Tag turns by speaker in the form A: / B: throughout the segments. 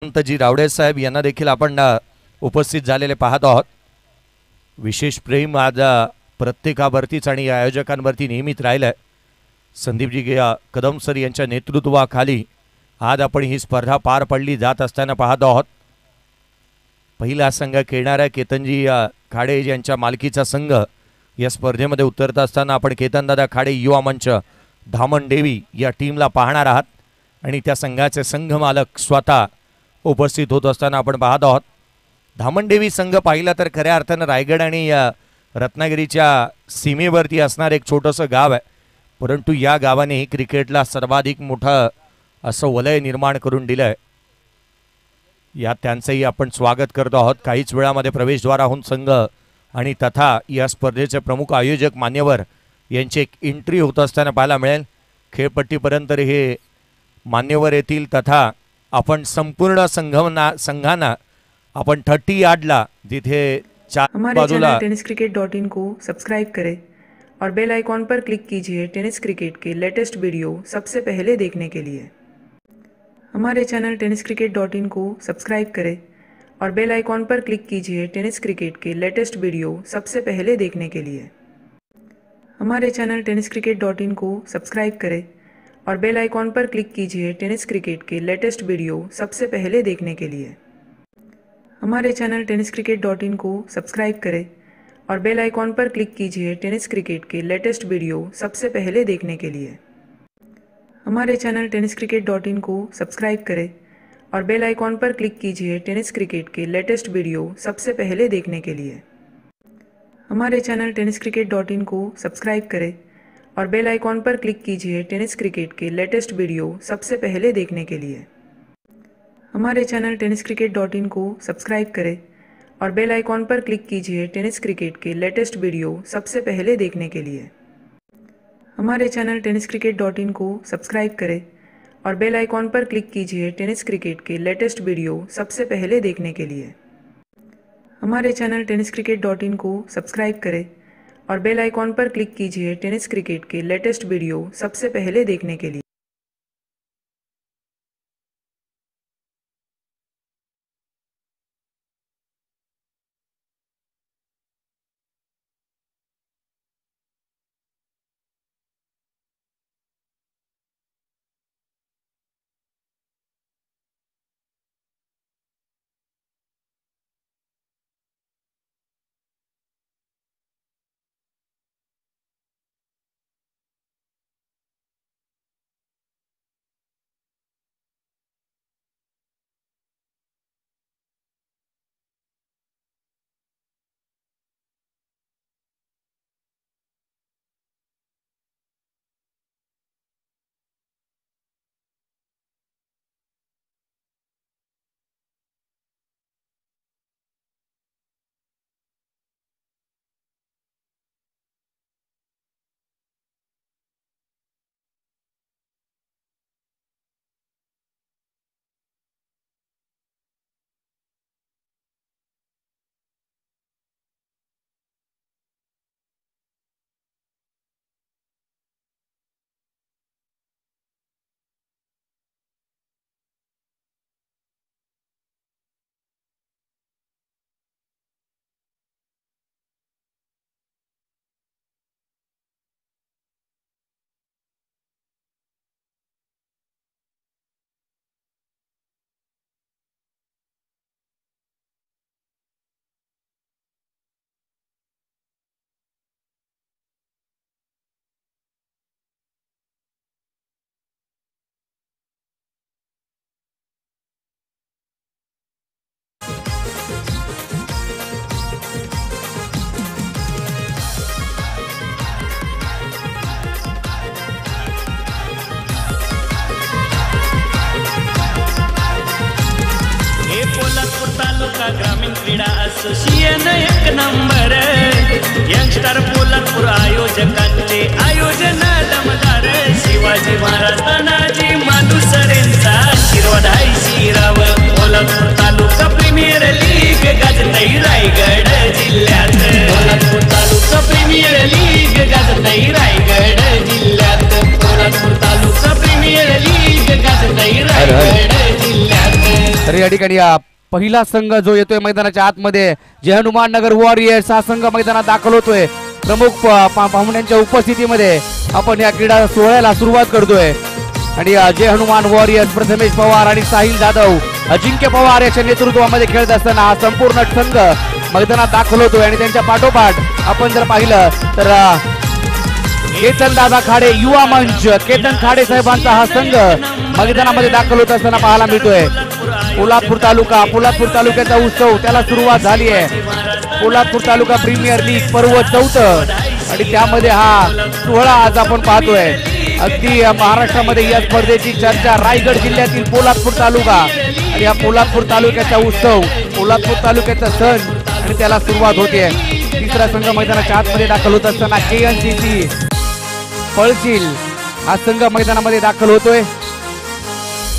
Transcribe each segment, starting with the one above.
A: जी रावडे साहेब यांना देखील आपण उपस्थित झालेले पाहत आहोत। विशेष प्रेम आज प्रत्येकावरतीच आणि आयोजकांवरती नेहमीच राहिलं। संदीपजी कदम सर यांच्या नेतृत्वाखाली आज आपण ही स्पर्धा पार पडली जात असताना पाहत आहोत। पहिला संघ खेळणारा केतनजी खाडे यांच्या मालकीचा संघ या स्पर्धेमध्ये उतरत असताना आपण केतनदादा खाडे युवा मंच धामण देवी या टीमला पाहणार आहात आणि त्या संघाचे संघ मालक स्वतः उपस्थित होत असताना आपण पाहत आहोत। धामण देवी संघ पाहिला तर खऱ्या अर्थाने रायगड आणि रत्नागिरीच्या सीमेवरती असणार एक छोटंसं गाव आहे, परंतु या गावाने क्रिकेटला सर्वाधिक मोठं असं वलय निर्माण करून दिलं आहे। या त्यांचंही आपण स्वागत करतो आहोत। काहीच वेळामध्ये प्रवेशद्वाराहून संघ आणि तथा या स्पर्धेचे प्रमुख आयोजक मान्यवर यांची एक एंट्री होत असताना पाहायला मिळेल। खेळपट्टीपर्यंत हे मान्यवर येतील तथा अपन संपूर्ण संघाना अपन 30 यार्डला जिथे चार बाजूला
B: tenniscricket.in को सब्सक्राइब करें और बेल आइकॉन पर क्लिक कीजिए टेनिस क्रिकेट के लेटेस्ट वीडियो सबसे पहले देखने के लिए। हमारे चैनल tenniscricket.in को सब्सक्राइब करें और बेल आइकॉन पर क्लिक कीजिए टेनिस क्रिकेट के लेटेस्ट वीडियो सबसे पहले देखने के लिए। हमारे चैनल tenniscricket.in को सब्सक्राइब करें और बेल आइकॉन पर क्लिक कीजिए टेनिस क्रिकेट के लेटेस्ट वीडियो सबसे पहले देखने के लिए। हमारे चैनल tenniscricket.in को सब्सक्राइब करें और बेल आइकॉन पर क्लिक कीजिए टेनिस क्रिकेट के लेटेस्ट वीडियो सबसे पहले देखने के लिए। हमारे चैनल tenniscricket.in को सब्सक्राइब करें और बेल आइकॉन पर क्लिक कीजिए टेनिस क्रिकेट के लेटेस्ट वीडियो सबसे पहले देखने के लिए। हमारे चैनल tenniscricket.in को सब्सक्राइब करें और बेल आइकॉन पर क्लिक कीजिए टेनिस क्रिकेट के लेटेस्ट वीडियो सबसे पहले देखने के लिए। हमारे चैनल tenniscricket.in को सब्सक्राइब करें और बेल आइकॉन पर क्लिक कीजिए टेनिस क्रिकेट के लेटेस्ट वीडियो सबसे पहले देखने के लिए। हमारे चैनल tenniscricket.in को सब्सक्राइब करें और बेल आइकॉन पर क्लिक कीजिए टेनिस क्रिकेट के लेटेस्ट वीडियो सबसे पहले देखने के लिए। हमारे चैनल tenniscricket.in को सब्सक्राइब करें और बेल आइकॉन पर क्लिक कीजिए टेनिस क्रिकेट के लेटेस्ट वीडियो सबसे पहले देखने के लिए।
C: तालुका ग्रामीण क्रीडा असोसिएशन एक नंबर। यंगस्टर पोलादपूर आयोजकांचे आयोजन दमदार। शिवाजी महाराज तानाजी मालुसरेंचा आशीर्वाद आहे शिराव। पोलादपूर तालुका प्रीमियर लीग गाजतई रायगड जिल्ह्यात। पोलादपूर तालुका प्रीमियर लीग गाजतई रायगड जिल्ह्यात। पोलादपूर तालुका प्रीमियर लीग गाजतई रायगड जिल्ह्यात।
D: तर या ठिकाणी पहिला संघ जो येतोय मैदानाच्या आतमध्ये जय हनुमान नगर वॉरियर्स हा संघ मैदानात दाखल होतोय. प्रमुख पाहुण्यांच्या उपस्थितीमध्ये आपण या क्रीडा सोहळ्याला सुरुवात करतोय. आणि जय हनुमान वॉरियर्स प्रथमेश पवार आणि साहिल जाधव अजिंक्य पवार याच्या नेतृत्वामध्ये खेळत असताना हा संपूर्ण संघ मैदानात दाखल होतोय. आणि त्यांच्या पाठोपाठ आपण जर पाहिलं तर केतन दादा खाडे युवा मंच केतन खाडे साहेबांचा हा संघ मैदानामध्ये दाखल होत असताना पाहायला मिळतोय. पोलादपूर तालुक्याचा उत्सव त्याला सुरुवात झाली आहे. पोलादपूर तालुका प्रीमियर लीग पर्व 4 आणि त्यामध्ये हा सोहळा आज आपण पाहतोय. अगदी महाराष्ट्रामध्ये या स्पर्धेची चर्चा. रायगड जिल्ह्यातील पोलादपूर तालुका आणि या पोलादपूर तालुक्याचा उत्सव पोलादपूर तालुक्याचा सण आणि त्याला सुरुवात होते. तिसरा संघ मैदानाच्या आतमध्ये दाखल होत असताना KNCC पळशील हा संघ मैदानामध्ये दाखल होतोय.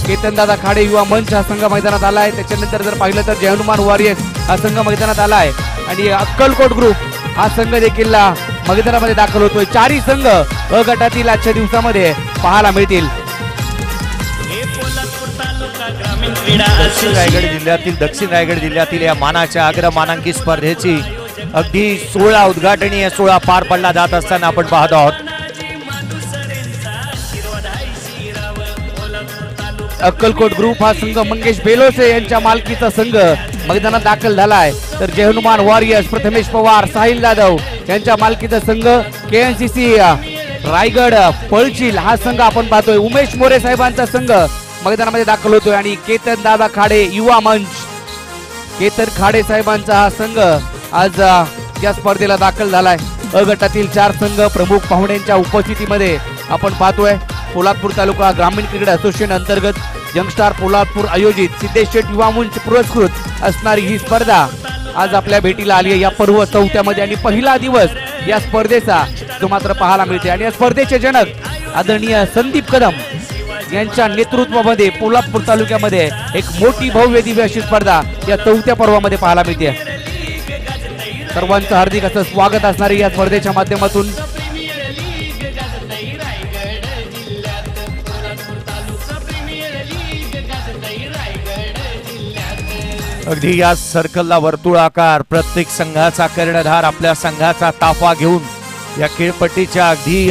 D: केतन दादा खाडे युवा मंच हा संघ मैदानात आलाय. त्याच्यानंतर जर पाहिलं तर जय हनुमान वॉरियर्स हा संघ मैदानात आलाय. आणि अक्कलकोट ग्रुप हा संघ देखील मैदानामध्ये दाखल होतोय. 4ही संघ अ गटातील आजच्या दिवसामध्ये पाहायला मिळतील.
A: दक्षिण रायगड जिल्ह्यातील या मानाच्या अग्रमानांकित स्पर्धेची अगदी 16 उद्घाटनीय सोहळा पार पडला जात असताना आपण पाहत आहोत.
D: अक्कलकोट ग्रुप हा संघ मंगेश बेलोसे यांच्या मालकीचा संघ मैदानात दाखल झालाय. तर जय हनुमान वॉरियर्स प्रथमेश पवार साहिल जाधव यांच्या मालकीचा संघ KNCC रायगड पळशील हा संघ आपण पाहतोय. उमेश मोरे साहेबांचा संघ मैदानामध्ये दाखल होतोय. आणि केतन दादा खाडे युवा मंच केतन खाडे साहेबांचा हा संघ आज या स्पर्धेला दाखल झालाय. अ गटातील 4 संघ प्रमुख पाहुण्यांच्या उपस्थितीमध्ये आपण पाहतोय. पोलादपूर तालुका ग्रामीण क्रिकेट असोसिएशन अंतर्गत यंगस्टार पोलादपूर आयोजित सिद्धेश शेठ युवा मंच पुरस्कृत असणारी ही स्पर्धा आज आपल्या भेटीला आली आहे या पर्व 4मध्ये. आणि पहिला दिवस या स्पर्धेचा जो मात्र पाहायला मिळते. आणि या स्पर्धेचे जनक आदरणीय संदीप कदम यांच्या नेतृत्वामध्ये पोलादपूर तालुक्यामध्ये एक मोठी भव्य दिव्य अशी स्पर्धा या 4थ्या पर्वामध्ये पाहायला मिळते. सर्वांचं हार्दिक असं स्वागत असणारे या स्पर्धेच्या माध्यमातून.
A: अगदी या सर्कलला वर्तुळाकार प्रत्येक संघाचा कर्णधार आपल्या संघाचा ताफा घेऊन या खेळपट्टीच्या अगदी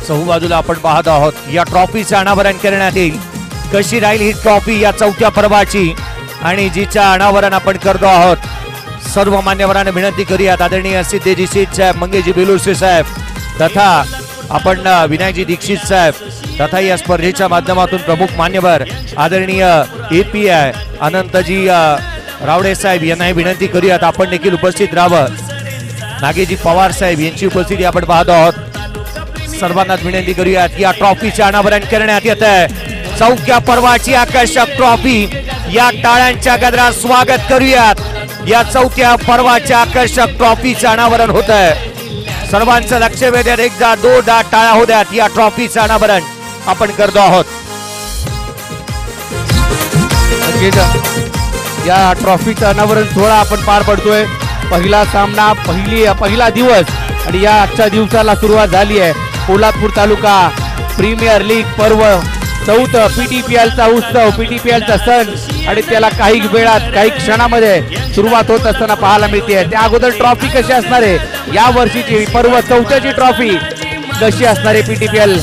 A: चहूबाजूला आपण पाहत आहोत. या ट्रॉफीचं अनावरण करण्यात येईल. कशी राहील ही ट्रॉफी या 4थ्या पर्वाची आणि जिच्या अनावरण आपण करतो आहोत. सर्व मान्यवरांना विनंती करूयात. आदरणीय सिद्धेजी शेठ साहेब मंगेशजी बेलोसे साहेब तथा आपण विनायकजी दीक्षित साहेब तथा या स्पर्धेच्या माध्यमातून प्रमुख मान्यवर आदरणीय API अनंतजी रावडे साहेब यांनाही विनंती करूयात आपण देखील उपस्थित राहावं. नागेजी पवार साहेब यांची उपस्थिती आपण पाहतो आहोत. सर्वांनाच विनंती करूयात. या ट्रॉफीचे अनावरण करण्यात येत आहे. 4थ्या पर्वाची आकर्षक ट्रॉफी या टाळ्यांच्या गजरात स्वागत करूयात. या 4थ्या पर्वाच्या आकर्षक ट्रॉफीचं अनावरण होत आहे. सर्वांचं लक्ष वेधून एकदा 2 टाळ्या होत्यात. या ट्रॉफीचं अनावरण आपण करतो आहोत.
D: या ट्रॉफीचं अनावरण सोहळा आपण पार पडतोय. पहिला सामना पहिला दिवस आणि या आजच्या दिवसाला सुरुवात झाली आहे. पोलादपूर तालुका प्रीमियर लीग पर्व 4 PTPLचा उत्सव PTPLचा सण आणि त्याला काही वेळात काही क्षणामध्ये सुरुवात होत असताना पाहायला मिळते. त्या अगोदर ट्रॉफी कशी असणार आहे या वर्षीची पर्व 4ची ट्रॉफी कशी असणार आहे PTPL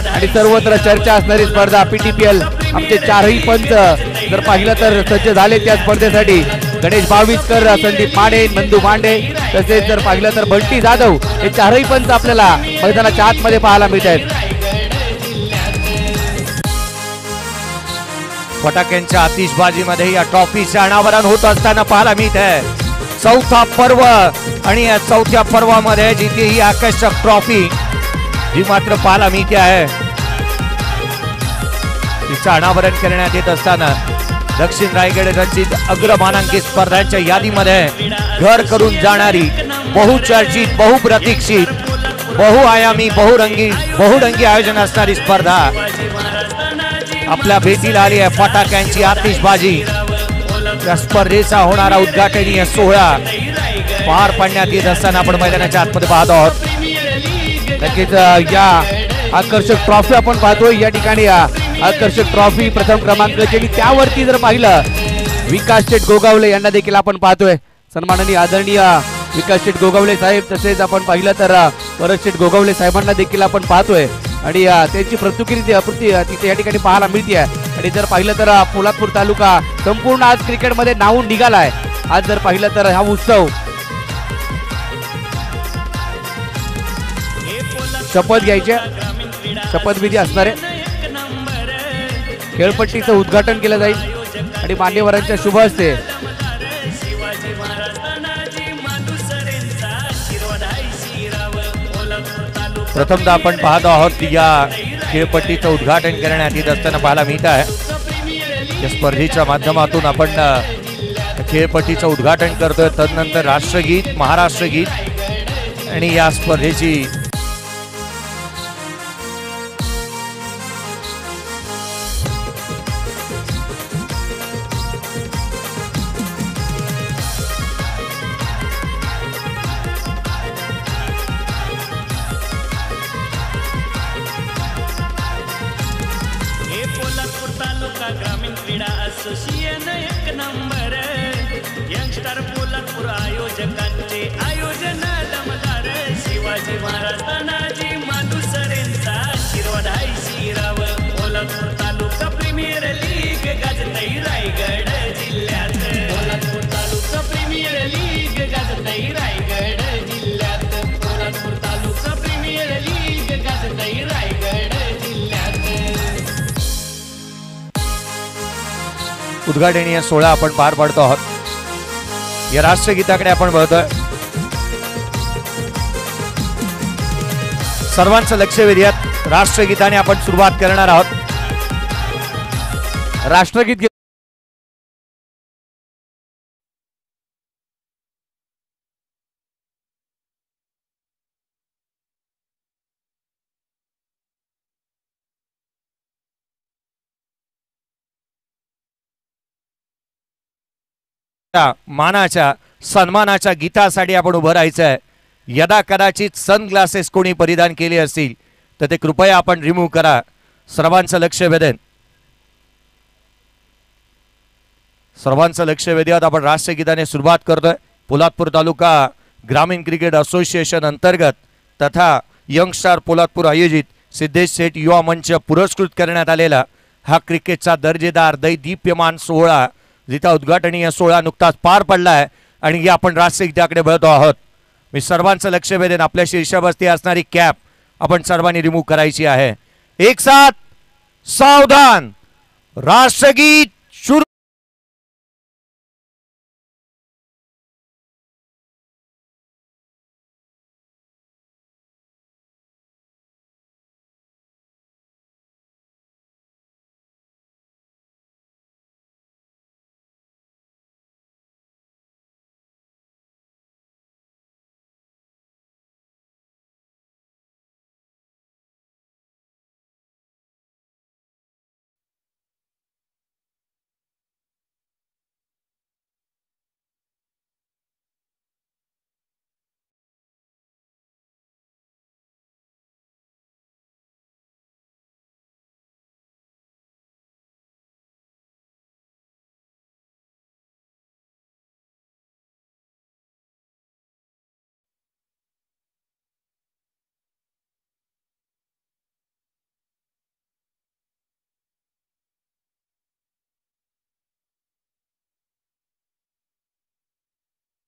D: आणि सर्वत्र चर्चा असणारी स्पर्धा PTPL. आमचे 4ही पंच जर पाहिलं तर सज्ज झाले त्या स्पर्धेसाठी. गणेश बाविस्कर संदीप माडे नंदू मांडे तसेच जर पाहिलं तर बंटी जाधव हे 4ही पंच आपल्याला मैदानाच्या आतमध्ये पाहायला मिळत आहेत.
A: फटाक्यांच्या आतिषबाजीमध्ये या ट्रॉफीचे अनावरण होत असताना पाहायला मिळत आहे. 4था पर्व आणि या 4थ्या पर्वामध्ये जिथे ही आकर्षक ट्रॉफी जी मात्र पाहायला मिळते आहे तिचं अनावरण करण्यात येत असताना दक्षिण रायगड रचित अग्रमानांकित स्पर्धांच्या यादीमध्ये घर करून जाणारी बहुचर्चित बहुप्रतीक्षित बहुआयामी बहुरंगी आयोजन असणारी स्पर्धा आपल्या भेटीला आली आहे. फटाक्यांची आतिषबाजी या स्पर्धेचा होणारा उद्घाटनीय सोहळा पार पाडण्यात येत असताना आपण मैदानाच्या आतमध्ये पाहत आहोत.
D: नक्कीच या आकर्षक ट्रॉफी आपण पाहतोय. या ठिकाणी आकर्षक ट्रॉफी प्रथम क्रमांकाची आणि त्यावरती जर पाहिलं विकास शेठ गोगावले यांना देखील आपण पाहतोय. सन्माननीय आदरणीय विकास शेठ गोगावले साहेब, तसेच आपण पाहिलं तर परत शेठ गोगावले साहेबांना देखील आपण पाहतोय आणि त्यांची प्रतिक्रिया तिथे या ठिकाणी पाहायला मिळते. आणि जर पाहिलं तर पोलादपूर तालुका संपूर्ण आज क्रिकेटमध्ये नावून निघालाय. आज जर पाहिलं तर हा उत्सव शपथ घ्यायचे, शपथविधी असणार आहे. खेळपट्टीचं उद्घाटन केलं जाईल आणि मान्यवरांच्या शुभ हस्ते
A: प्रथमतः आपण पाहतो आहोत या खेळपट्टीचं उद्घाटन करण्यात येत असताना पाहायला मिळत आहे. या स्पर्धेच्या माध्यमातून आपण खेळपट्टीचं उद्घाटन करतोय. तदनंतर राष्ट्रगीत, महाराष्ट्र गीत आणि या स्पर्धेची
C: ग्रामीण क्रीडा असोसिएशन एक नंबर. यंगस्टर पोलादपूर आयोजकांचे आयोजन दमदार. शिवाजी महाराज तानाजी मालुसरेंचा आशीर्वाद आहे शिराव. पोलादपूर तालुका प्रीमियर लीग गाजतई रायगड जिल्ह्यात. पोलादपूर तालुका प्रीमियर लीग गाजतई रायगड जिल्ह्यात. पोलादपूर तालुका प्रीमियर लीग गाजतई रायगड जिल्ह्यात.
A: उद्घाटनीय सोहळा आपण पार पाडतो आहोत. या राष्ट्रगीताकडे आपण बघतोय. सर्वांचं लक्ष वेधूयात. राष्ट्रगीताने आपण सुरुवात करणार आहोत.
D: राष्ट्रगीत
A: मानाच्या सन्मानाच्या गीतासाठी आपण उभं राहायचं आहे. यदा कदाचित सनग्लासेस कोणी परिधान केले असतील तर ते कृपया आपण रिमूव्ह करा. सर्वांचं लक्ष वेधेन. सर्वांचं लक्ष वेधूयात. आपण राष्ट्रगीताने सुरुवात करतोय. पोलादपूर तालुका ग्रामीण क्रिकेट असोसिएशन अंतर्गत तथा यंगस्टार पोलादपूर आयोजित सिद्धेश शेठ युवा मंच पुरस्कृत करण्यात आलेला हा क्रिकेटचा दर्जेदार दैदीप्यमान सोहळा, जिचा उद्घाटनीय सोहळा नुकताच पार पडला आहे आणि या आपण राष्ट्रगीताकडे बघतो आहोत. मी सर्वांचं लक्ष वेधेन. आपल्या शीर्षावरती असणारी कॅप आपण सर्वांनी रिमूव्ह करायची आहे. एक साथ सावधान. राष्ट्रगीत सुरू.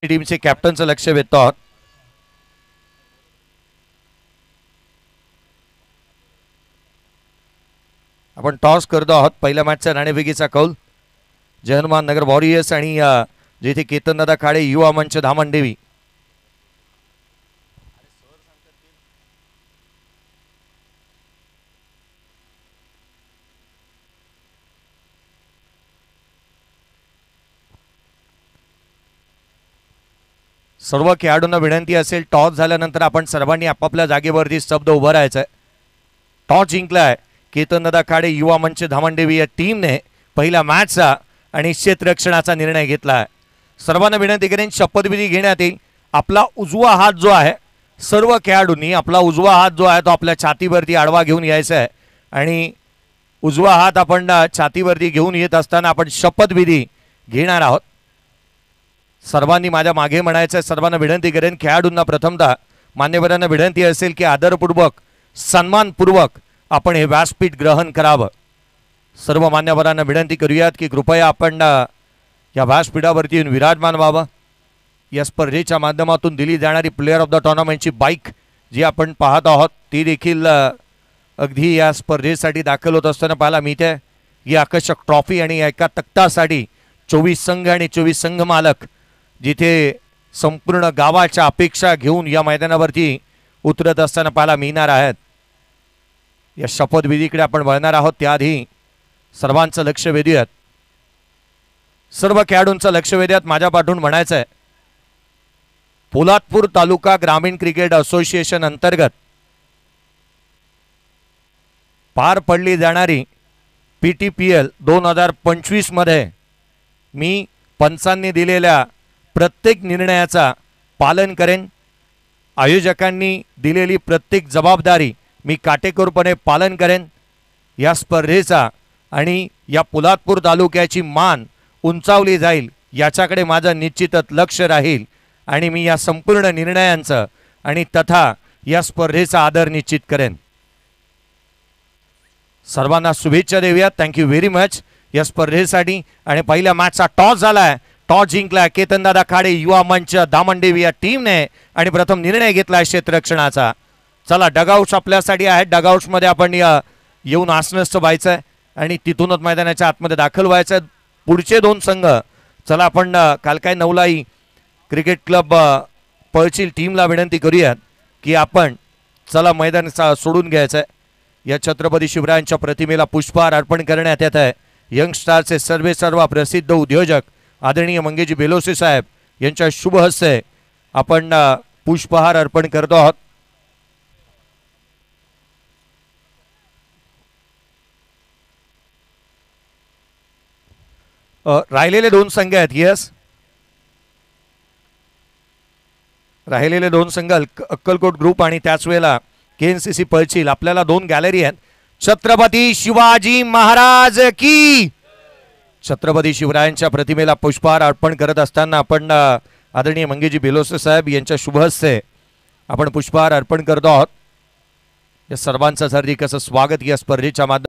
A: टीमचे कॅप्टनचं लक्ष वेधतो आहोत. आपण टॉस करतो आहोत. पहिल्या मॅचचा नाणेफेकीचा कौल जय नगर वॉरियर्स आणि जेथे केतनदादा खाडे युवा मंच धामणदेवी. सर्व खेळाडूंना विनंती असेल, टॉस झाल्यानंतर आपण सर्वांनी आपापल्या जागेवरती स्तब्ध उभं राहायचं आहे. टॉस जिंकलाय केतनदादा खाडे युवा मंच धामणदेवी या टीमने पहिल्या मॅचचा आणि क्षेत्ररक्षणाचा निर्णय घेतला आहे. सर्वांना विनंती करेन, शपथविधी घेण्यात येईल. आपला उजवा हात जो आहे, सर्व खेळाडूंनी आपला उजवा हात जो आहे तो आपल्या छातीवरती आडवा घेऊन यायचा आहे आणि उजवा हात आपण छातीवरती घेऊन येत असताना आपण शपथविधी घेणार आहोत. सर्वांनी माझ्या मागे म्हणायचं आहे, सर्वांना विनंती करेन, खेळाडूंना प्रथमतः मान्यवरांना विनंती असेल की आदरपूर्वक सन्मानपूर्वक आपण हे व्यासपीठ ग्रहण करावं. सर्व मान्यवरांना विनंती करूयात की कृपया आपण या व्यासपीठावरती येऊन विराजमान व्हावं. या स्पर्धेच्या माध्यमातून दिली जाणारी प्लेअर ऑफ द टुर्नामेंटची बाईक जी आपण पाहत आहोत ती देखील अगदी या स्पर्धेसाठी दाखल होत असताना पाहायला मिळते. ही आकर्षक ट्रॉफी आणि एका तक्तासाठी 24 संघ आणि 24 संघ मालक जिथे संपूर्ण गावाच्या अपेक्षा घेऊन या मैदानावरती उतरत असताना पाहायला मिळणार आहेत. या शपथविधीकडे आपण वळणार आहोत, त्याआधी सर्वांचं लक्ष वेधूयात, सर्व खेळाडूंचं लक्ष वेधूयात. माझ्या पाठून म्हणायचं आहे, पोलादपूर तालुका ग्रामीण क्रिकेट असोसिएशन अंतर्गत पार पडली जाणारी PTPL 2025 मध्ये मी पंचांनी दिलेल्या प्रत्येक निर्णयाचा पालन करेन. आयोजकांनी दिलेली प्रत्येक जबाबदारी मी काटेकोरपणे पालन करेन. या स्पर्धेचा आणि या पोलादपूर तालुक्याची मान उंचावली जाईल याच्याकडे माझं निश्चितच लक्ष राहील आणि मी या संपूर्ण निर्णयांचं आणि तथा या स्पर्धेचा आदर निश्चित करेन. सर्वांना शुभेच्छा देऊयात. थँक्यू व्हेरी मच या स्पर्धेसाठी. आणि पहिल्या मॅचचा टॉस झालाय, टॉस जिंकला केतनदादा खाडे युवा मंच दामनदेवी या टीमने आणि प्रथम निर्णय घेतलाय क्षेत्ररक्षणाचा. चला, डगआउट्स आपल्यासाठी आहेत. डगआउट्समध्ये आपण येऊन आसनस्थ व्हायचंय आणि तिथूनच मैदानाच्या आतमध्ये दाखल व्हायचं. पुढचे 2 संघ, चला आपण कालकाय नवलाई क्रिकेट क्लब पळशील टीमला विनंती करूयात की आपण चला मैदान सोडून घ्यायचं आहे. या छत्रपती शिवरायांच्या प्रतिमेला पुष्पहार अर्पण करण्यात येत आहे. यंगस्टारचे सर्व प्रसिद्ध उद्योजक आदरणीय मंगेजी बेलोसे साहेब यांच्या शुभ हस्ते आपण पुष्पहार अर्पण करतो आहोत. राहिलेले 2 संघ आहेत. यस, राहिलेले 2 संघ अक्कलकोट ग्रुप आणि त्याच वेळेला KNCC पळशील. आपल्याला 2 गॅलरी आहेत. छत्रपती शिवाजी महाराज की. छत्रपती शिवरायांच्या प्रतिमेला पुष्पहार अर्पण करत असताना आपण आदरणीय मंगेजी बेलोसे साहेब यांच्या शुभ हस्ते आपण पुष्पहार अर्पण करतो आहोत. या सर्वांचं हार्दिक असं स्वागत या स्पर्धेच्या माध्यमातून